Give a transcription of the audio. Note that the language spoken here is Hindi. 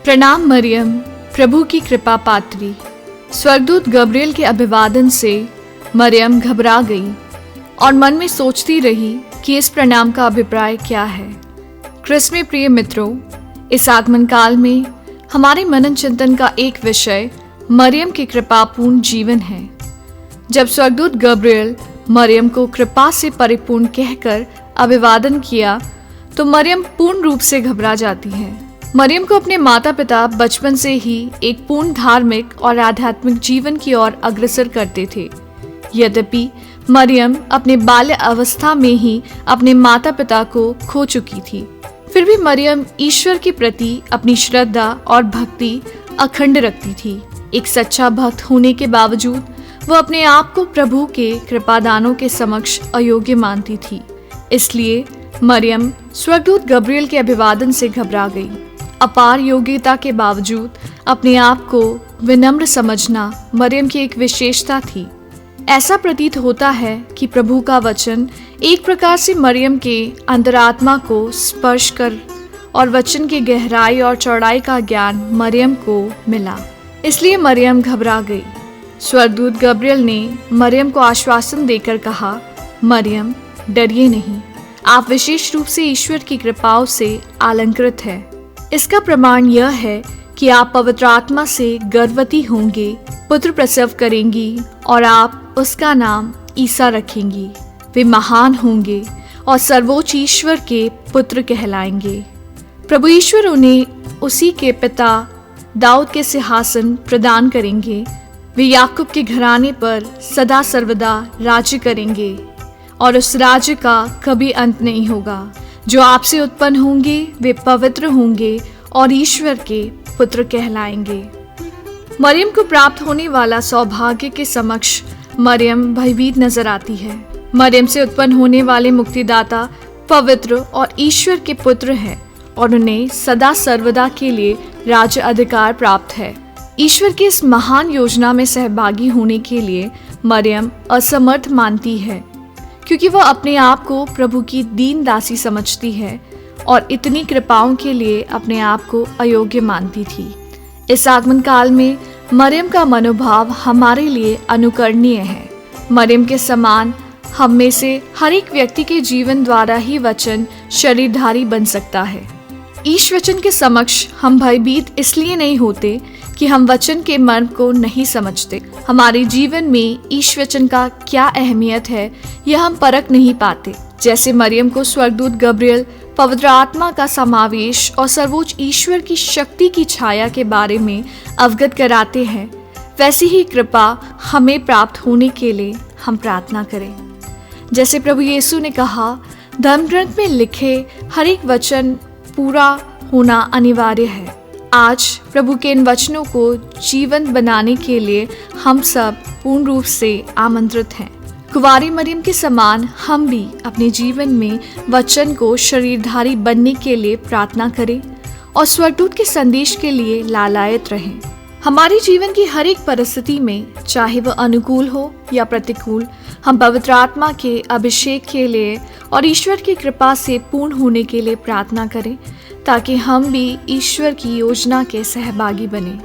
प्रणाम मरियम, प्रभु की कृपा पात्री। स्वर्गदूत गब्रियल के अभिवादन से मरियम घबरा गई और मन में सोचती रही कि इस प्रणाम का अभिप्राय क्या है। क्रिस्त में प्रिय मित्रों, इस आगमन काल में हमारे मनन चिंतन का एक विषय मरियम के कृपापूर्ण जीवन है। जब स्वर्गदूत गब्रियल मरियम को कृपा से परिपूर्ण कहकर अभिवादन किया तो मरियम पूर्ण रूप से घबरा जाती है। मरियम को अपने माता पिता बचपन से ही एक पूर्ण धार्मिक और आध्यात्मिक जीवन की ओर अग्रसर करते थे। यद्यपि मरियम अपने बाल्य अवस्था में ही अपने माता पिता को खो चुकी थी, फिर भी मरियम ईश्वर के प्रति अपनी श्रद्धा और भक्ति अखंड रखती थी। एक सच्चा भक्त होने के बावजूद वह अपने आप को प्रभु के कृपादानों के समक्ष अयोग्य मानती थी। इसलिए मरियम स्वर्गदूत गब्रियल के अभिवादन से घबरा गई। अपार योग्यता के बावजूद अपने आप को विनम्र समझना मरियम की एक विशेषता थी। ऐसा प्रतीत होता है कि प्रभु का वचन एक प्रकार से मरियम के अंतरात्मा को स्पर्श कर और वचन की गहराई और चौड़ाई का ज्ञान मरियम को मिला। इसलिए मरियम घबरा गई। स्वर्गदूत गब्रियल ने मरियम को आश्वासन देकर कहा, मरियम डरिए नहीं, आप विशेष रूप से ईश्वर की कृपाओं से अलंकृत हैं। इसका प्रमाण यह है कि आप पवित्र आत्मा से गर्भवती होंगे, पुत्र प्रसव करेंगी और आप उसका नाम ईसा रखेंगी। वे महान होंगे और सर्वोच्च ईश्वर के पुत्र कहलाएंगे। प्रभु ईश्वर उन्हें उसी के पिता दाऊद के सिंहासन प्रदान करेंगे। वे याकूब के घराने पर सदा सर्वदा राज्य करेंगे और उस राज्य का कभी अंत नहीं होगा। जो आपसे उत्पन्न होंगे वे पवित्र होंगे और ईश्वर के पुत्र कहलाएंगे। मरियम को प्राप्त होने वाला सौभाग्य के समक्ष मरियम भयभीत नजर आती है। मरियम से उत्पन्न होने वाले मुक्तिदाता पवित्र और ईश्वर के पुत्र हैं और उन्हें सदा सर्वदा के लिए राज्य अधिकार प्राप्त है। ईश्वर की इस महान योजना में सहभागी होने के लिए मरियम असमर्थ मानती है, क्योंकि वह अपने आप को प्रभु की दीन दासी समझती है और इतनी कृपाओं के लिए अपने आप को अयोग्य मानती थी। इस आगमन काल में मरियम का मनोभाव हमारे लिए अनुकरणीय है। मरियम के समान हम में से हर एक व्यक्ति के जीवन द्वारा ही वचन शरीरधारी बन सकता है। ईश वचन के समक्ष हम भयभीत इसलिए नहीं होते कि हम वचन के मर्म को नहीं समझते। हमारे जीवन में ईश वचन का क्या अहमियत है यह हम परख नहीं पाते। जैसे मरियम को स्वर्गदूत गब्रियल पवित्र आत्मा का समावेश और सर्वोच्च ईश्वर की शक्ति की छाया के बारे में अवगत कराते हैं, वैसी ही कृपा हमें प्राप्त होने के लिए हम प्रार्थना करें। जैसे प्रभु यीशु ने कहा, धर्म ग्रंथ में लिखे हर एक वचन पूरा होना अनिवार्य है। आज प्रभु के इन वचनों को जीवन बनाने के लिए हम सब पूर्ण रूप से आमंत्रित हैं। कुंवारी मरियम के समान हम भी अपने जीवन में वचन को शरीरधारी बनने के लिए प्रार्थना करें और स्वर्गदूत के संदेश के लिए लालायत रहें। हमारे जीवन की हर एक परिस्थिति में, चाहे वह अनुकूल हो या प्रतिकूल, हम पवित्र आत्मा के अभिषेक के लिए और ईश्वर की कृपा से पूर्ण होने के लिए प्रार्थना करें, ताकि हम भी ईश्वर की योजना के सहभागी बने।